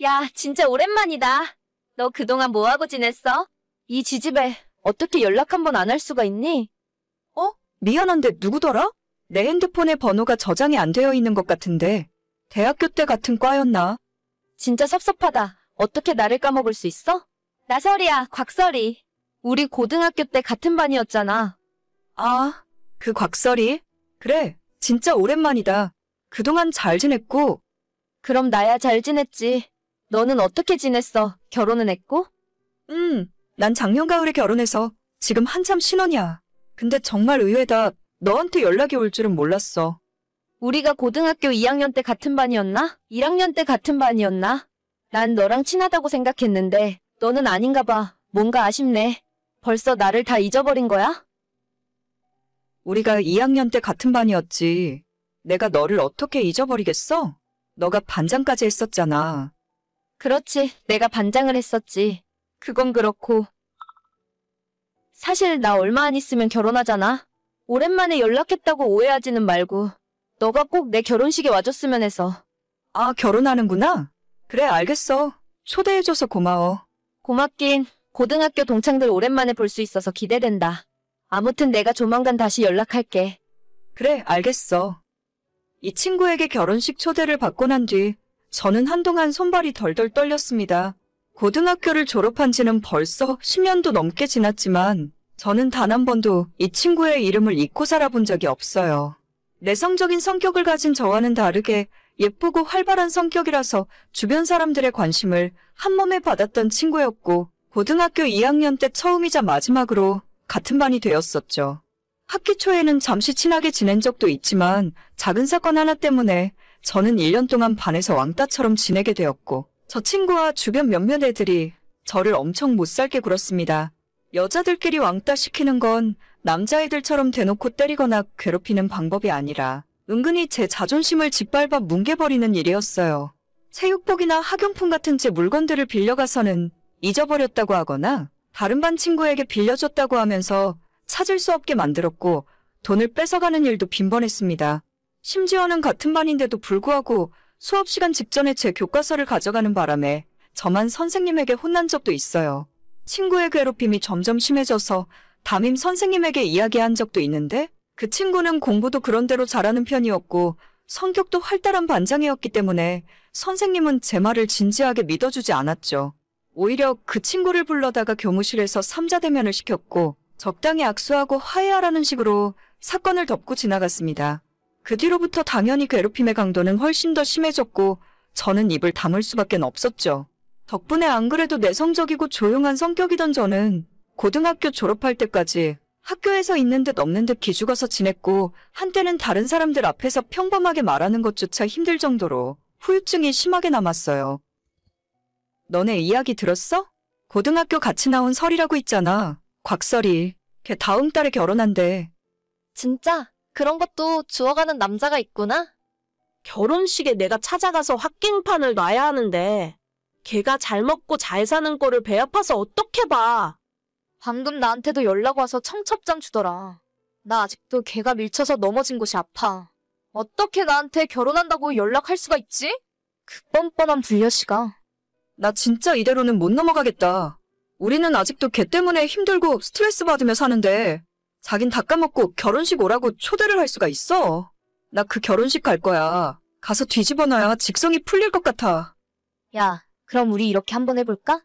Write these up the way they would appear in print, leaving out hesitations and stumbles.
야, 진짜 오랜만이다. 너 그동안 뭐하고 지냈어? 이 지집에 어떻게 연락 한 번 안 할 수가 있니? 미안한데 누구더라? 내 핸드폰에 번호가 저장이 안 되어 있는 것 같은데. 대학교 때 같은 과였나? 진짜 섭섭하다. 어떻게 나를 까먹을 수 있어? 나설이야, 곽설이. 우리 고등학교 때 같은 반이었잖아. 아, 그 곽설이? 그래, 진짜 오랜만이다. 그동안 잘 지냈고? 그럼 나야 잘 지냈지. 너는 어떻게 지냈어? 결혼은 했고? 난 작년 가을에 결혼해서 지금 한참 신혼이야. 근데 정말 의외다. 너한테 연락이 올 줄은 몰랐어. 우리가 고등학교 2학년 때 같은 반이었나? 1학년 때 같은 반이었나? 난 너랑 친하다고 생각했는데 너는 아닌가 봐. 뭔가 아쉽네. 벌써 나를 다 잊어버린 거야? 우리가 2학년 때 같은 반이었지. 내가 너를 어떻게 잊어버리겠어? 너가 반장까지 했었잖아. 그렇지. 내가 반장을 했었지. 그건 그렇고. 사실 나 얼마 안 있으면 결혼하잖아. 오랜만에 연락했다고 오해하지는 말고 너가 꼭 내 결혼식에 와줬으면 해서. 아, 결혼하는구나? 그래, 알겠어. 초대해줘서 고마워. 고맙긴. 고등학교 동창들 오랜만에 볼 수 있어서 기대된다. 아무튼 내가 조만간 다시 연락할게. 그래, 알겠어. 이 친구에게 결혼식 초대를 받고 난 뒤 저는 한동안 손발이 덜덜 떨렸습니다. 고등학교를 졸업한 지는 벌써 10년도 넘게 지났지만 저는 단 한 번도 이 친구의 이름을 잊고 살아본 적이 없어요. 내성적인 성격을 가진 저와는 다르게 예쁘고 활발한 성격이라서 주변 사람들의 관심을 한몸에 받았던 친구였고 고등학교 2학년 때 처음이자 마지막으로 같은 반이 되었었죠. 학기 초에는 잠시 친하게 지낸 적도 있지만 작은 사건 하나 때문에 저는 1년 동안 반에서 왕따처럼 지내게 되었고 저 친구와 주변 몇몇 애들이 저를 엄청 못살게 굴었습니다. 여자들끼리 왕따 시키는 건 남자애들처럼 대놓고 때리거나 괴롭히는 방법이 아니라 은근히 제 자존심을 짓밟아 뭉개버리는 일이었어요. 체육복이나 학용품 같은 제 물건들을 빌려가서는 잊어버렸다고 하거나 다른 반 친구에게 빌려줬다고 하면서 찾을 수 없게 만들었고 돈을 뺏어가는 일도 빈번했습니다. 심지어는 같은 반인데도 불구하고 수업 시간 직전에 제 교과서를 가져가는 바람에 저만 선생님에게 혼난 적도 있어요. 친구의 괴롭힘이 점점 심해져서 담임 선생님에게 이야기한 적도 있는데 그 친구는 공부도 그런대로 잘하는 편이었고 성격도 활달한 반장이었기 때문에 선생님은 제 말을 진지하게 믿어주지 않았죠. 오히려 그 친구를 불러다가 교무실에서 삼자대면을 시켰고 적당히 악수하고 화해하라는 식으로 사건을 덮고 지나갔습니다. 그 뒤로부터 당연히 괴롭힘의 강도는 훨씬 더 심해졌고 저는 입을 다물 수밖에 없었죠. 덕분에 안 그래도 내성적이고 조용한 성격이던 저는 고등학교 졸업할 때까지 학교에서 있는 듯 없는 듯 기죽어서 지냈고 한때는 다른 사람들 앞에서 평범하게 말하는 것조차 힘들 정도로 후유증이 심하게 남았어요. 너네 이야기 들었어? 고등학교 같이 나온 설이라고 있잖아. 곽설이. 걔 다음 달에 결혼한대. 진짜? 그런 것도 주워가는 남자가 있구나? 결혼식에 내가 찾아가서 확갱판을 놔야 하는데 걔가 잘 먹고 잘 사는 꼴을 배 아파서 어떻게 봐. 방금 나한테도 연락 와서 청첩장 주더라. 나 아직도 걔가 밀쳐서 넘어진 곳이 아파. 어떻게 나한테 결혼한다고 연락할 수가 있지? 그 뻔뻔한 불려시가. 나 진짜 이대로는 못 넘어가겠다. 우리는 아직도 걔 때문에 힘들고 스트레스 받으며 사는데 자긴 다 까먹고 결혼식 오라고 초대를 할 수가 있어. 나 그 결혼식 갈 거야. 가서 뒤집어 놔야 직성이 풀릴 것 같아. 야, 그럼 우리 이렇게 한번 해볼까?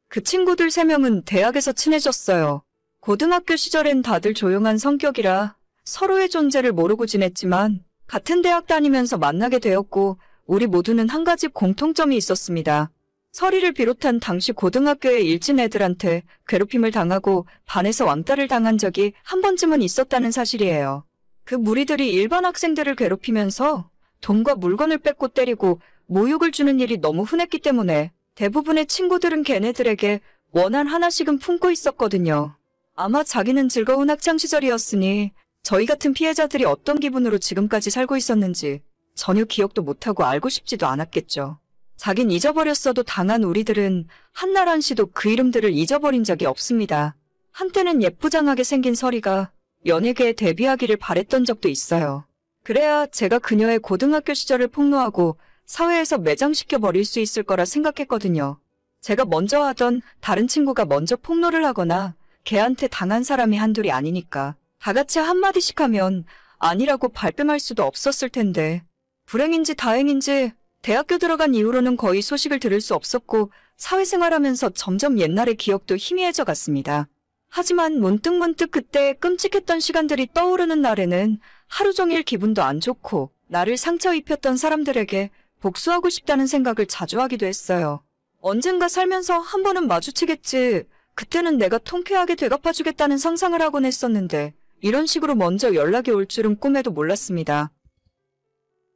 그 친구들 3명은 대학에서 친해졌어요. 고등학교 시절엔 다들 조용한 성격이라 서로의 존재를 모르고 지냈지만 같은 대학 다니면서 만나게 되었고 우리 모두는 한 가지 공통점이 있었습니다. 설이를 비롯한 당시 고등학교의 일진 애들한테 괴롭힘을 당하고 반에서 왕따를 당한 적이 한 번쯤은 있었다는 사실이에요. 그 무리들이 일반 학생들을 괴롭히면서 돈과 물건을 뺏고 때리고 모욕을 주는 일이 너무 흔했기 때문에 대부분의 친구들은 걔네들에게 원한 하나씩은 품고 있었거든요. 아마 자기는 즐거운 학창시절이었으니 저희 같은 피해자들이 어떤 기분으로 지금까지 살고 있었는지 전혀 기억도 못하고 알고 싶지도 않았겠죠. 자긴 잊어버렸어도 당한 우리들은 한날 한시도 그 이름들을 잊어버린 적이 없습니다. 한때는 예쁘장하게 생긴 설이가 연예계에 데뷔하기를 바랬던 적도 있어요. 그래야 제가 그녀의 고등학교 시절을 폭로하고 사회에서 매장시켜 버릴 수 있을 거라 생각했거든요. 제가 먼저 하던 다른 친구가 먼저 폭로를 하거나 걔한테 당한 사람이 한둘이 아니니까 다 같이 한마디씩 하면 아니라고 발뺌할 수도 없었을 텐데 불행인지 다행인지 대학교 들어간 이후로는 거의 소식을 들을 수 없었고 사회생활하면서 점점 옛날의 기억도 희미해져 갔습니다. 하지만 문득문득 그때 끔찍했던 시간들이 떠오르는 날에는 하루 종일 기분도 안 좋고 나를 상처 입혔던 사람들에게 복수하고 싶다는 생각을 자주 하기도 했어요. 언젠가 살면서 한 번은 마주치겠지. 그때는 내가 통쾌하게 되갚아주겠다는 상상을 하곤 했었는데 이런 식으로 먼저 연락이 올 줄은 꿈에도 몰랐습니다.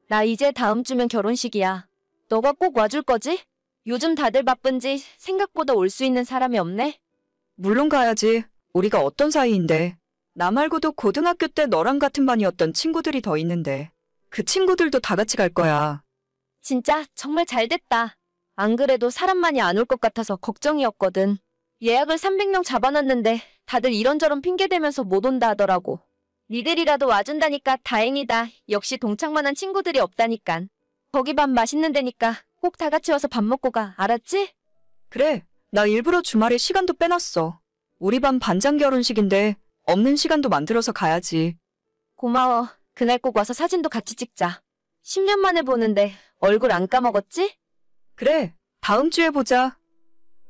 나 이제 다음 주면 결혼식이야. 너가 꼭 와줄 거지? 요즘 다들 바쁜지 생각보다 올 수 있는 사람이 없네? 물론 가야지. 우리가 어떤 사이인데. 나 말고도 고등학교 때 너랑 같은 반이었던 친구들이 더 있는데 그 친구들도 다 같이 갈 거야. 진짜 정말 잘 됐다. 안 그래도 사람 많이 안 올 것 같아서 걱정이었거든. 예약을 300명 잡아놨는데 다들 이런저런 핑계대면서 못 온다 하더라고. 니들이라도 와준다니까 다행이다. 역시 동창만한 친구들이 없다니깐. 거기 밥 맛있는 데니까 꼭 다 같이 와서 밥 먹고 가. 알았지? 그래. 나 일부러 주말에 시간도 빼놨어. 우리 반 반장 결혼식인데 없는 시간도 만들어서 가야지. 고마워. 그날 꼭 와서 사진도 같이 찍자. 10년 만에 보는데 얼굴 안 까먹었지? 그래. 다음 주에 보자.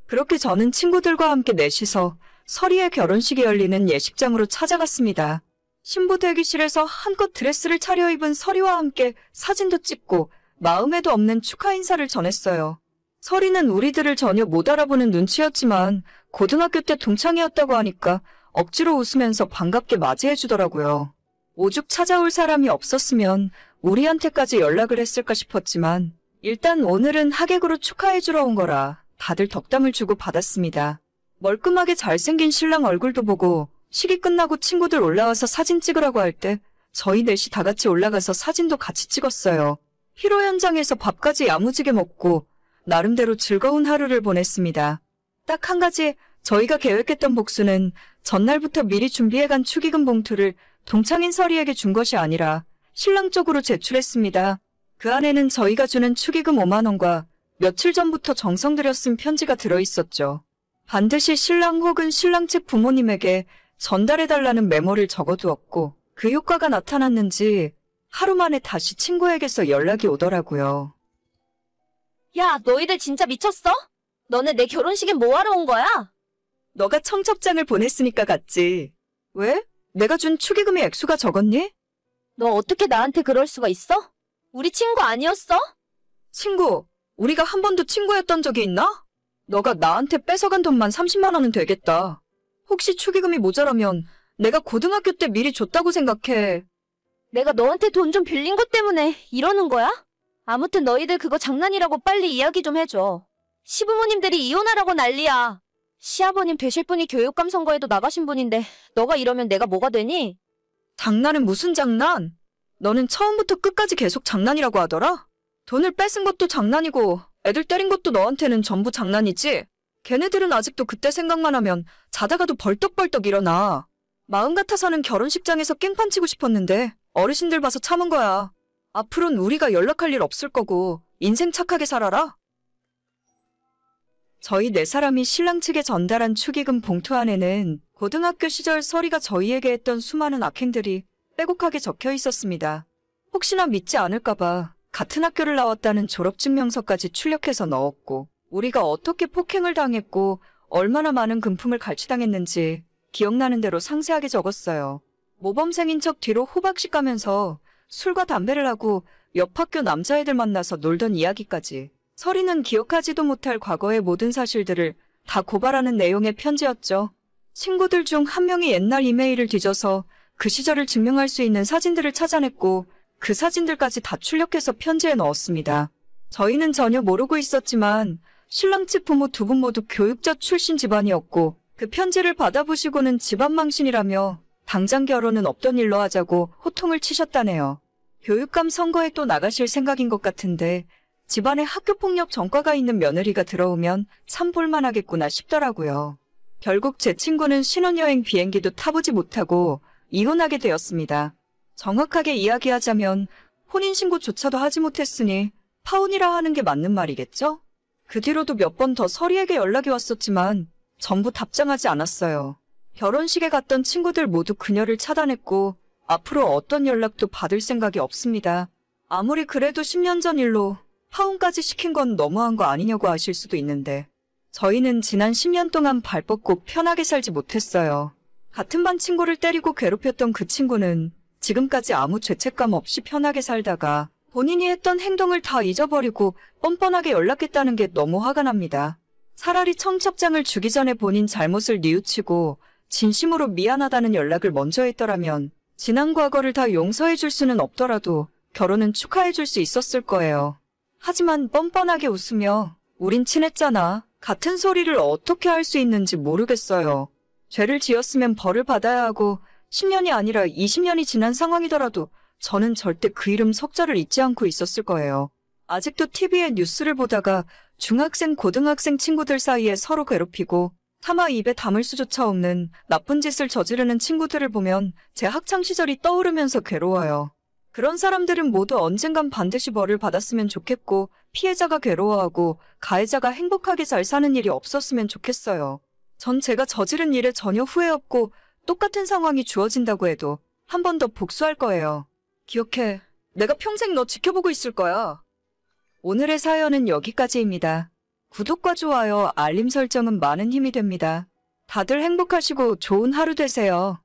그렇게 저는 친구들과 함께 넷이서 서리의 결혼식이 열리는 예식장으로 찾아갔습니다. 신부 대기실에서 한껏 드레스를 차려입은 서리와 함께 사진도 찍고 마음에도 없는 축하 인사를 전했어요. 서리는 우리들을 전혀 못 알아보는 눈치였지만 고등학교 때 동창이었다고 하니까 억지로 웃으면서 반갑게 맞이해주더라고요. 오죽 찾아올 사람이 없었으면 우리한테까지 연락을 했을까 싶었지만 일단 오늘은 하객으로 축하해주러 온 거라 다들 덕담을 주고 받았습니다. 멀끔하게 잘생긴 신랑 얼굴도 보고 식이 끝나고 친구들 올라와서 사진 찍으라고 할 때 저희 넷이 다 같이 올라가서 사진도 같이 찍었어요. 피로 현장에서 밥까지 야무지게 먹고 나름대로 즐거운 하루를 보냈습니다. 딱 한 가지 저희가 계획했던 복수는 전날부터 미리 준비해간 축의금 봉투를 동창인 서리에게 준 것이 아니라 신랑 쪽으로 제출했습니다. 그 안에는 저희가 주는 축의금 5만 원과 며칠 전부터 정성 들여 쓴 편지가 들어있었죠. 반드시 신랑 혹은 신랑 측 부모님에게 전달해달라는 메모를 적어두었고 그 효과가 나타났는지 하루 만에 다시 친구에게서 연락이 오더라고요. 야, 너희들 진짜 미쳤어? 너네 내 결혼식에 뭐하러 온 거야? 너가 청첩장을 보냈으니까 갔지. 왜? 내가 준 축의금의 액수가 적었니? 너 어떻게 나한테 그럴 수가 있어? 우리 친구 아니었어? 친구, 우리가 한 번도 친구였던 적이 있나? 너가 나한테 뺏어간 돈만 30만 원은 되겠다. 혹시 축의금이 모자라면 내가 고등학교 때 미리 줬다고 생각해. 내가 너한테 돈 좀 빌린 것 때문에 이러는 거야? 아무튼 너희들 그거 장난이라고 빨리 이야기 좀 해줘. 시부모님들이 이혼하라고 난리야. 시아버님 되실 분이 교육감 선거에도 나가신 분인데 너가 이러면 내가 뭐가 되니? 장난은 무슨 장난? 너는 처음부터 끝까지 계속 장난이라고 하더라? 돈을 뺏은 것도 장난이고 애들 때린 것도 너한테는 전부 장난이지? 걔네들은 아직도 그때 생각만 하면 자다가도 벌떡벌떡 일어나. 마음 같아서는 결혼식장에서 깽판 치고 싶었는데 어르신들 봐서 참은 거야. 앞으로는 우리가 연락할 일 없을 거고 인생 착하게 살아라. 저희 4사람이 신랑 측에 전달한 축의금 봉투 안에는 고등학교 시절 서리가 저희에게 했던 수많은 악행들이 빼곡하게 적혀 있었습니다. 혹시나 믿지 않을까봐 같은 학교를 나왔다는 졸업증명서까지 출력해서 넣었고 우리가 어떻게 폭행을 당했고 얼마나 많은 금품을 갈취당했는지 기억나는 대로 상세하게 적었어요. 모범생인 척 뒤로 호박씩 가면서 술과 담배를 하고 옆 학교 남자애들 만나서 놀던 이야기까지. 서리는 기억하지도 못할 과거의 모든 사실들을 다 고발하는 내용의 편지였죠. 친구들 중 한 명이 옛날 이메일을 뒤져서 그 시절을 증명할 수 있는 사진들을 찾아냈고 그 사진들까지 다 출력해서 편지에 넣었습니다. 저희는 전혀 모르고 있었지만 신랑 측 부모 2분 모두 교육자 출신 집안이었고 그 편지를 받아보시고는 집안 망신이라며 당장 결혼은 없던 일로 하자고 호통을 치셨다네요. 교육감 선거에 또 나가실 생각인 것 같은데 집안에 학교폭력 전과가 있는 며느리가 들어오면 참 볼만하겠구나 싶더라고요. 결국 제 친구는 신혼여행 비행기도 타보지 못하고 이혼하게 되었습니다. 정확하게 이야기하자면 혼인신고조차도 하지 못했으니 파혼이라 하는 게 맞는 말이겠죠? 그 뒤로도 몇 번 더 서리에게 연락이 왔었지만 전부 답장하지 않았어요. 결혼식에 갔던 친구들 모두 그녀를 차단했고 앞으로 어떤 연락도 받을 생각이 없습니다. 아무리 그래도 10년 전 일로 파혼까지 시킨 건 너무한 거 아니냐고 하실 수도 있는데 저희는 지난 10년 동안 발 뻗고 편하게 살지 못했어요. 같은 반 친구를 때리고 괴롭혔던 그 친구는 지금까지 아무 죄책감 없이 편하게 살다가 본인이 했던 행동을 다 잊어버리고 뻔뻔하게 연락했다는 게 너무 화가 납니다. 차라리 청첩장을 주기 전에 본인 잘못을 뉘우치고 진심으로 미안하다는 연락을 먼저 했더라면 지난 과거를 다 용서해 줄 수는 없더라도 결혼은 축하해 줄 수 있었을 거예요. 하지만 뻔뻔하게 웃으며 우린 친했잖아. 같은 소리를 어떻게 할 수 있는지 모르겠어요. 죄를 지었으면 벌을 받아야 하고 10년이 아니라 20년이 지난 상황이더라도 저는 절대 그 이름 석자를 잊지 않고 있었을 거예요. 아직도 TV에 뉴스를 보다가 중학생, 고등학생 친구들 사이에 서로 괴롭히고 차마 입에 담을 수조차 없는 나쁜 짓을 저지르는 친구들을 보면 제 학창시절이 떠오르면서 괴로워요. 그런 사람들은 모두 언젠간 반드시 벌을 받았으면 좋겠고 피해자가 괴로워하고 가해자가 행복하게 잘 사는 일이 없었으면 좋겠어요. 전 제가 저지른 일에 전혀 후회 없고 똑같은 상황이 주어진다고 해도 한 번 더 복수할 거예요. 기억해. 내가 평생 너 지켜보고 있을 거야. 오늘의 사연은 여기까지입니다. 구독과 좋아요, 알림 설정은 많은 힘이 됩니다. 다들 행복하시고 좋은 하루 되세요.